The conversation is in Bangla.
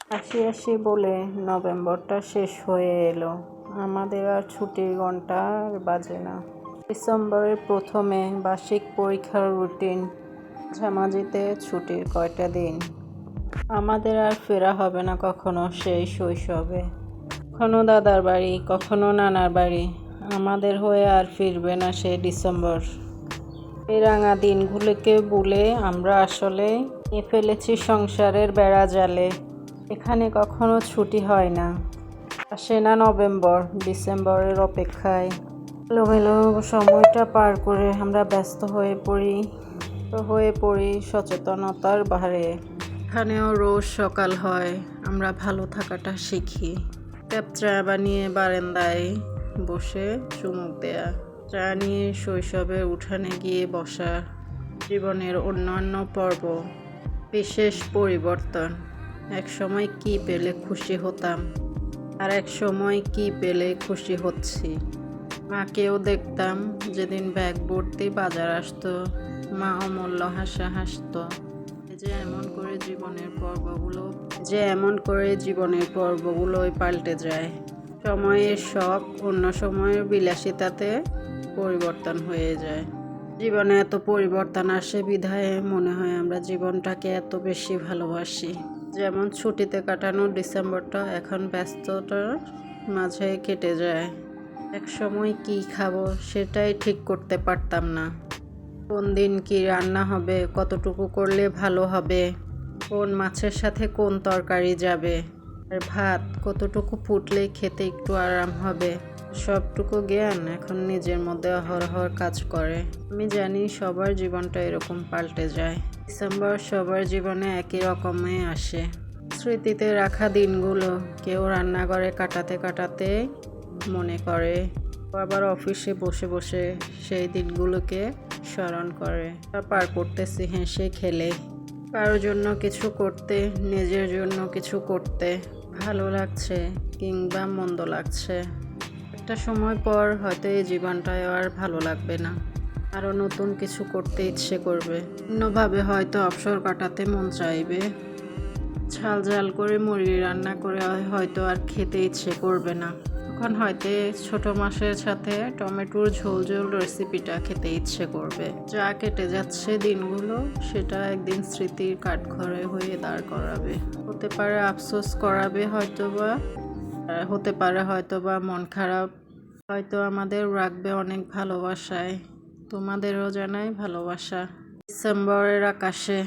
আসি আসি বলে নভেম্বরটা শেষ হয়ে এলো। আমাদের আর ছুটির ঘন্টা আর বাজে না। ডিসেম্বরের প্রথমে বার্ষিক পরীক্ষার রুটিন, মাঝামাঝিতে ছুটির কয়টা দিন। আমাদের আর ফেরা হবে না কখনো সেই শৈশবে। কখনো দাদার বাড়ি, কখনো নানার বাড়ি। আমাদের হয়ে আর ফিরবে না সেই ডিসেম্বর। এই রাঙা দিনগুলোকে ভুলে আমরা আসলে ফেলেছি সংসারের বেড়া জালে। এখানে কখনো ছুটি হয় না, আসে না নভেম্বর। ডিসেম্বরের অপেক্ষায় এলোমেলো সময়টা পার করে আমরা ব্যস্ত হয়ে পড়ি সচেতনতার বাহারে। এখানেও রোজ সকাল হয়, আমরা ভালো থাকাটা শিখি। কাপ চা বানিয়ে বারান্দায় বসে চুমুক দেয়া, চা নিয়ে শৈশবের উঠানে গিয়ে বসা। জীবনের অন্যান্য পর্ব, বিশেষ পরিবর্তন। এক সময় কি পেলে খুশি হতাম, আর এক সময় কি পেলে খুশি হচ্ছি। মাকেও দেখতাম যেদিন ব্যাগ ভর্তি বাজার আসতো, মা অমূল্য হাসা হাসতো। যে এমন করে জীবনের পর্বগুলোই পাল্টে যায়। সময়ের শখ অন্য সময়ের বিলাসিতাতে পরিবর্তন হয়ে যায়। জীবনে এত পরিবর্তন আসে বিধায় মনে হয় আমরা জীবনটাকে এত বেশি ভালোবাসি। যেমন ছুটিতে কাটানো ডিসেম্বরটা এখন ব্যস্ততার মাঝে কেটে যায়। এক সময় কি খাবো সেটাই ঠিক করতে পারতাম না। কোন দিন কি রান্না হবে, কতটুকু করলে ভালো হবে, কোন মাছের সাথে কোন তরকারি যাবে, আর ভাত কতটুকু ফুটলে খেতে একটু আরাম হবে। সবটুকু জ্ঞান এখন নিজের মধ্যে অহরহ কাজ করে। আমি জানি সবার জীবনটা এরকম পাল্টে যায়। ডিসেম্বর সবার জীবনে একই রকমে আসে। স্মৃতিতে রাখা দিনগুলো কেউ রান্নাঘরে কাটাতে মনে করে, আবার অফিসে বসে বসে সেই দিনগুলোকে স্মরণ করে। পার করতেছি হেসে খেলে। কারোর জন্য কিছু করতে, নিজের জন্য কিছু করতে ভালো লাগছে কিংবা মন্দ লাগছে। একটা সময় পর হয়তো এই জীবনটায় আর ভালো লাগবে না, আরও নতুন কিছু করতে ইচ্ছে করবে। অন্যভাবে হয়তো অবসর কাটাতে মন চাইবে। ঝাল করে মুড়ি রান্না করে হয়তো আর খেতে ইচ্ছে করবে না। তখন হয়তো ছোট মাছের সাথে টমেটোর ঝোল রেসিপিটা খেতে ইচ্ছে করবে। যা কেটে যাচ্ছে দিনগুলো, সেটা একদিন স্মৃতির কাঠঘরে হয়ে দাঁড় করাবে। হতে পারে আফসোস করাবে, হতে পারে হয়তোবা মন খারাপ, হয়তো আমাদের রাখবে অনেক ভালোবাসায়। তোমাদেরও জানাই ভালোবাসা। ডিসেম্বরের আকাশে